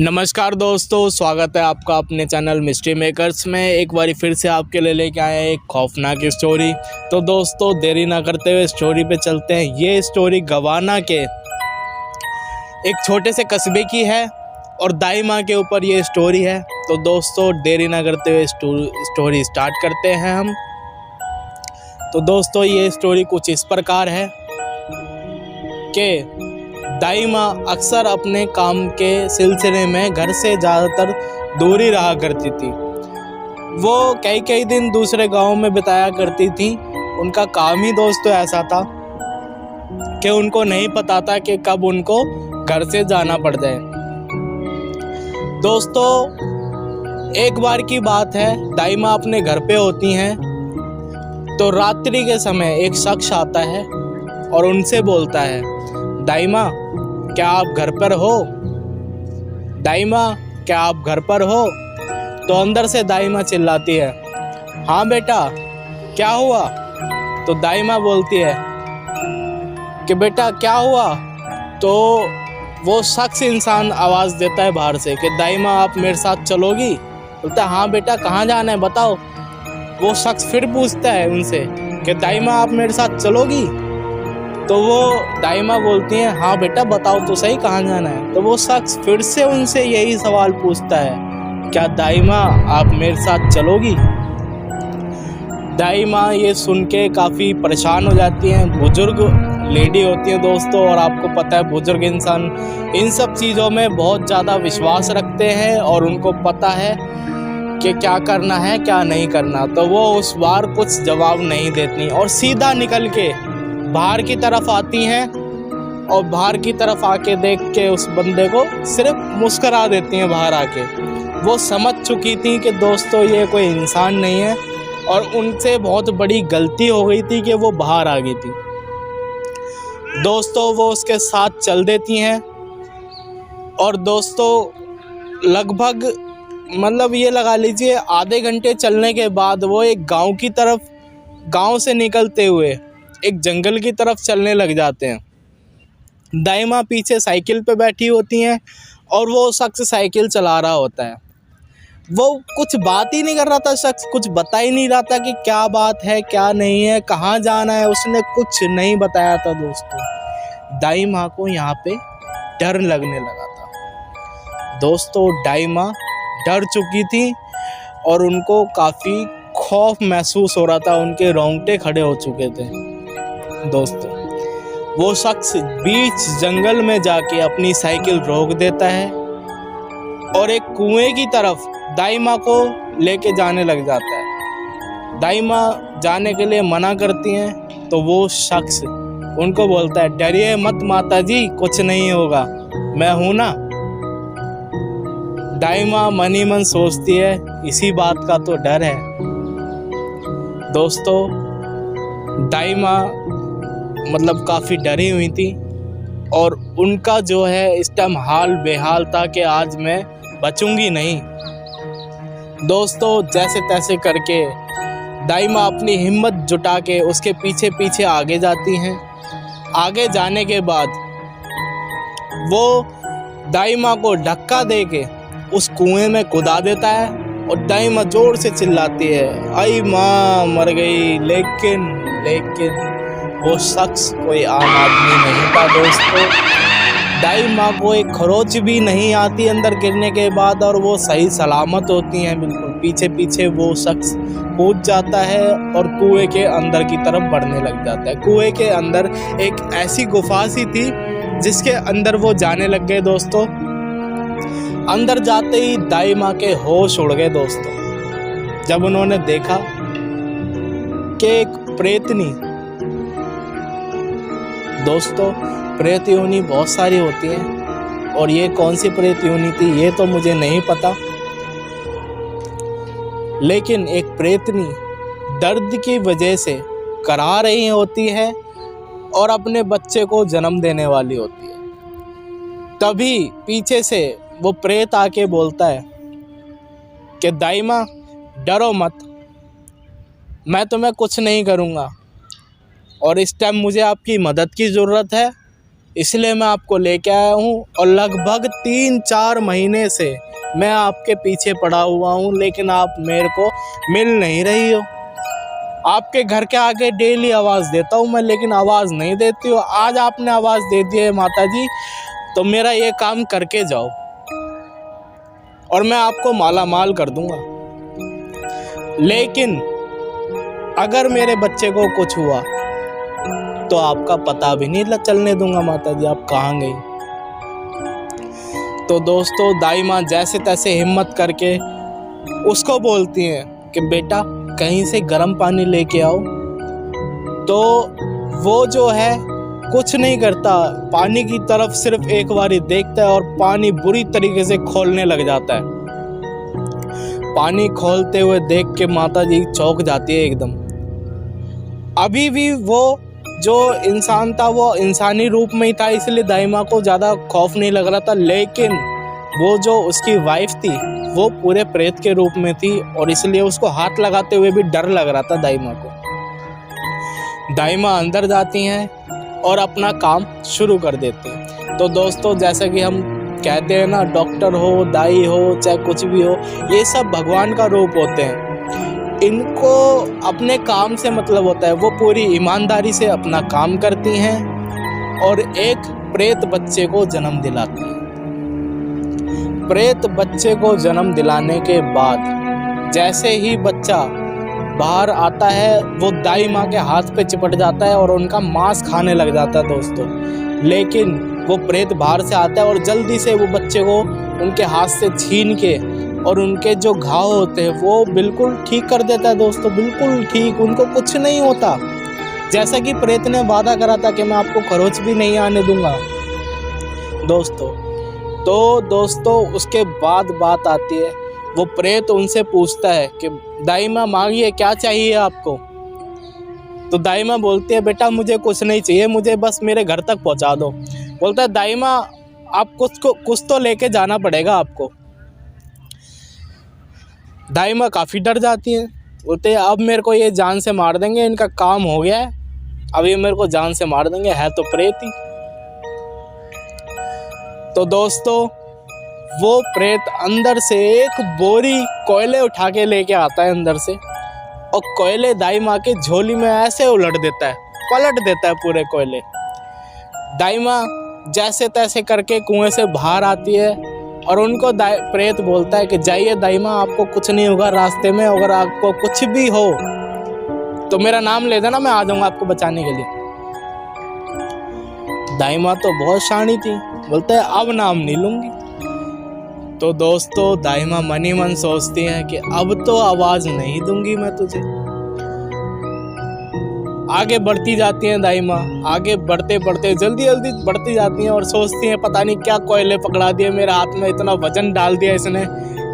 नमस्कार दोस्तों, स्वागत है आपका अपने चैनल मिस्ट्री मेकर्स में। एक बार फिर से आपके लिए लेके आए हैं एक खौफनाक स्टोरी। तो दोस्तों देरी ना करते हुए स्टोरी पे चलते हैं। ये स्टोरी गवाना के एक छोटे से कस्बे की है और दाई माँ के ऊपर ये स्टोरी है। तो दोस्तों देरी ना करते हुए स्टोरी स्टार्ट करते हैं हम। तो दोस्तों ये स्टोरी कुछ इस प्रकार है कि दाई माँ अक्सर अपने काम के सिलसिले में घर से ज़्यादातर दूरी रहा करती थी। वो कई दिन दूसरे गांव में बिताया करती थी। उनका काम ही दोस्तों ऐसा था कि उनको नहीं पता था कि कब उनको घर से जाना पड़ जाए। दोस्तों एक बार की बात है, दाई माँ अपने घर पे होती हैं तो रात्रि के समय एक शख्स आता है और उनसे बोलता है, दाई माँ क्या आप घर पर हो? दाई माँ क्या आप घर पर हो? तो अंदर से दाई माँ चिल्लाती है, हाँ बेटा क्या हुआ? तो दाई माँ बोलती है कि बेटा क्या हुआ? तो वो शख्स इंसान आवाज़ देता है बाहर से कि दाई माँ आप मेरे साथ चलोगी? बोलता है हाँ बेटा कहाँ जाना है बताओ। वो शख्स फिर पूछता है उनसे कि दाई माँ आप मेरे साथ चलोगी? तो वो दाई माँ बोलती हैं हाँ बेटा बताओ तो सही कहाँ जाना है। तो वो शख्स फिर से उनसे यही सवाल पूछता है, क्या दाई माँ आप मेरे साथ चलोगी? दाई माँ ये सुन के काफ़ी परेशान हो जाती हैं। बुजुर्ग लेडी होती हैं दोस्तों, और आपको पता है बुजुर्ग इंसान इन सब चीज़ों में बहुत ज़्यादा विश्वास रखते हैं और उनको पता है कि क्या करना है क्या नहीं करना। तो वो उस बार कुछ जवाब नहीं देती और सीधा निकल के बाहर की तरफ आती हैं और बाहर की तरफ आके देख के उस बंदे को सिर्फ मुस्करा देती हैं बाहर आके। वो समझ चुकी थी कि दोस्तों ये कोई इंसान नहीं है और उनसे बहुत बड़ी गलती हो गई थी कि वो बाहर आ गई थी। दोस्तों वो उसके साथ चल देती हैं और दोस्तों लगभग मतलब ये लगा लीजिए आधे घंटे चलने के बाद वो एक गांव से निकलते हुए एक जंगल की तरफ चलने लग जाते हैं। दाई माँ पीछे साइकिल पे बैठी होती हैं और वो शख्स साइकिल चला रहा होता है। वो कुछ बात ही नहीं कर रहा था, शख्स कुछ बता ही नहीं रहा था कि क्या बात है क्या नहीं है, कहाँ जाना है, उसने कुछ नहीं बताया था। दोस्तों दाई माँ को यहाँ पे डर लगने लगा था। दोस्तों दाई माँ डर चुकी थी और उनको काफ़ी खौफ महसूस हो रहा था, उनके रोंगटे खड़े हो चुके थे। दोस्तों वो शख्स बीच जंगल में जाके अपनी साइकिल रोक देता है और एक कुएं की तरफ दाई माँ को लेके जाने लग जाता है। दाई माँ जाने के लिए मना करती हैं तो वो शख्स उनको बोलता है, डरिए मत माता जी, कुछ नहीं होगा, मैं हूं ना। दाई माँ मन ही मन सोचती है इसी बात का तो डर है। दोस्तों दाई माँ मतलब काफ़ी डरी हुई थी और उनका जो है इस टाइम हाल बेहाल था कि आज मैं बचूंगी नहीं। दोस्तों जैसे तैसे करके दाई माँ अपनी हिम्मत जुटा के उसके पीछे पीछे आगे जाती हैं। आगे जाने के बाद वो दाई माँ को धक्का दे के उस कुएं में कूदा देता है और दाई माँ जोर से चिल्लाती है, आई माँ मर गई। लेकिन वो शख्स कोई आम आदमी नहीं था। दोस्तों दाई माँ को एक खरोच भी नहीं आती अंदर गिरने के बाद और वो सही सलामत होती हैं बिल्कुल। पीछे पीछे वो शख्स कूद जाता है और कुएं के अंदर की तरफ बढ़ने लग जाता है। कुएं के अंदर एक ऐसी गुफा सी थी जिसके अंदर वो जाने लग गए। दोस्तों अंदर जाते ही दाई माँ के होश उड़ गए दोस्तों, जब उन्होंने देखा कि एक प्रेतनी, दोस्तों प्रेत योनि बहुत सारी होती हैं और ये कौन सी प्रेत योनि थी ये तो मुझे नहीं पता, लेकिन एक प्रेतनी दर्द की वजह से करा रही होती है और अपने बच्चे को जन्म देने वाली होती है। तभी पीछे से वो प्रेत आके बोलता है कि दाई माँ डरो मत, मैं तुम्हें कुछ नहीं करूँगा और इस टाइम मुझे आपकी मदद की ज़रूरत है इसलिए मैं आपको लेके आया हूँ और लगभग 3-4 महीने से मैं आपके पीछे पड़ा हुआ हूँ, लेकिन आप मेरे को मिल नहीं रही हो। आपके घर के आगे डेली आवाज़ देता हूँ मैं, लेकिन आवाज़ नहीं देती हो। आज आपने आवाज़ दे दी है माता जी, तो मेरा ये काम करके जाओ और मैं आपको माला माल कर दूँगा। लेकिन अगर मेरे बच्चे को कुछ हुआ तो आपका पता भी नहीं चलने दूंगा माता जी, आप कहाँ गई। तो दोस्तों, दाई माँ जैसे तैसे हिम्मत करके उसको बोलती हैं कि बेटा कहीं से गर्म पानी लेके आओ। तो वो जो है कुछ नहीं करता, पानी की तरफ सिर्फ एक बारी देखता है और पानी बुरी तरीके से खोलने लग जाता है। पानी खोलते हुए देख के माता जी चौंक जाती है एकदम। अभी भी वो जो इंसान था वो इंसानी रूप में ही था, इसलिए दाई माँ को ज़्यादा खौफ नहीं लग रहा था। लेकिन वो जो उसकी वाइफ थी वो पूरे प्रेत के रूप में थी और इसलिए उसको हाथ लगाते हुए भी डर लग रहा था दाई माँ को। दाई माँ अंदर जाती हैं और अपना काम शुरू कर देती हैं। तो दोस्तों, जैसा कि हम कहते हैं ना, डॉक्टर हो, दाई हो, चाहे कुछ भी हो, ये सब भगवान का रूप होते हैं। इनको अपने काम से मतलब होता है, वो पूरी ईमानदारी से अपना काम करती हैं और एक प्रेत बच्चे को जन्म दिलाती हैं। प्रेत बच्चे को जन्म दिलाने के बाद जैसे ही बच्चा बाहर आता है वो दाई माँ के हाथ पे चिपट जाता है और उनका मांस खाने लग जाता है दोस्तों। लेकिन वो प्रेत बाहर से आता है और जल्दी से वो बच्चे को उनके हाथ से छीन के और उनके जो घाव होते हैं वो बिल्कुल ठीक कर देता है दोस्तों, बिल्कुल ठीक, उनको कुछ नहीं होता। जैसा कि प्रेत ने वादा करा था कि मैं आपको खरोच भी नहीं आने दूंगा दोस्तों। तो दोस्तों, उसके बाद बात आती है, वो प्रेत उनसे पूछता है कि दाई माँ मांगिए, क्या चाहिए आपको। तो दाई माँ बोलती है बेटा मुझे कुछ नहीं चाहिए, मुझे बस मेरे घर तक पहुँचा दो। बोलता है दाई माँ आप कुछ तो लेके जाना पड़ेगा आपको। दाई माँ काफ़ी डर जाती हैं, बोलते हैं अब मेरे को ये जान से मार देंगे, इनका काम हो गया है, अब ये मेरे को जान से मार देंगे, है तो प्रेत ही। तो दोस्तों, वो प्रेत अंदर से एक बोरी कोयले उठा के लेके आता है अंदर से और कोयले दाई माँ के झोली में ऐसे उलट देता है, पलट देता है पूरे कोयले। दाई माँ जैसे तैसे करके कुएं से बाहर आती है और उनको प्रेत बोलता है कि जाइए दाई माँ, आपको कुछ नहीं होगा रास्ते में, अगर आपको कुछ भी हो तो मेरा नाम ले देना, मैं आ जाऊंगा आपको बचाने के लिए। दाई माँ तो बहुत शानी थी, बोलते हैं अब नाम नहीं लूंगी। तो दोस्तों, दाई माँ मन ही मन सोचती हैं कि अब तो आवाज नहीं दूंगी मैं तुझे। आगे बढ़ती जाती हैं दाई माँ, आगे बढ़ते बढ़ते जल्दी जल्दी बढ़ती जाती हैं और सोचती हैं पता नहीं क्या कोयले पकड़ा दिए मेरे हाथ में, इतना वजन डाल दिया इसने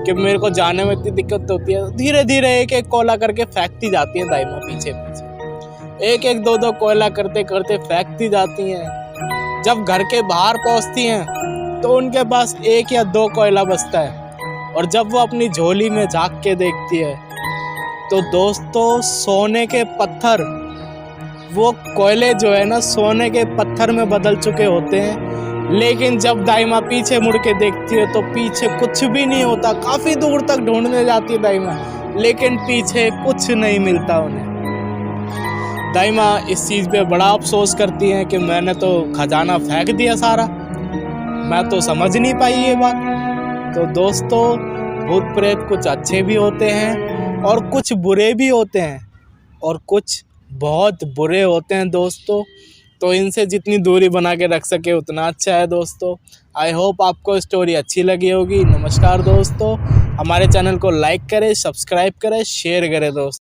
कि मेरे को जाने में इतनी दिक्कत होती है। धीरे धीरे एक एक कोयला करके फेंकती जाती है दाई माँ पीछे पीछे, एक एक दो कोयला करते करते फेंकती जाती हैं। जब घर के बाहर पहुंचती हैं तो उनके पास 1 या 2 कोयला बचता है और जब वो अपनी झोली में झांक के देखती है तो दोस्तों, सोने के पत्थर, वो कोयले जो है ना सोने के पत्थर में बदल चुके होते हैं। लेकिन जब दाई माँ पीछे मुड़ के देखती है तो पीछे कुछ भी नहीं होता। काफ़ी दूर तक ढूंढने जाती है दाई माँ, लेकिन पीछे कुछ नहीं मिलता उन्हें। दाई माँ इस चीज़ पे बड़ा अफसोस करती हैं कि मैंने तो खजाना फेंक दिया सारा, मैं तो समझ नहीं पाई ये बात। तो दोस्तों, भूत प्रेत कुछ अच्छे भी होते हैं और कुछ बुरे भी होते हैं और कुछ बहुत बुरे होते हैं दोस्तों। तो इनसे जितनी दूरी बना के रख सके उतना अच्छा है दोस्तों। आई होप आपको स्टोरी अच्छी लगी होगी। नमस्कार दोस्तों, हमारे चैनल को लाइक करें, सब्सक्राइब करें, शेयर करें दोस्तों।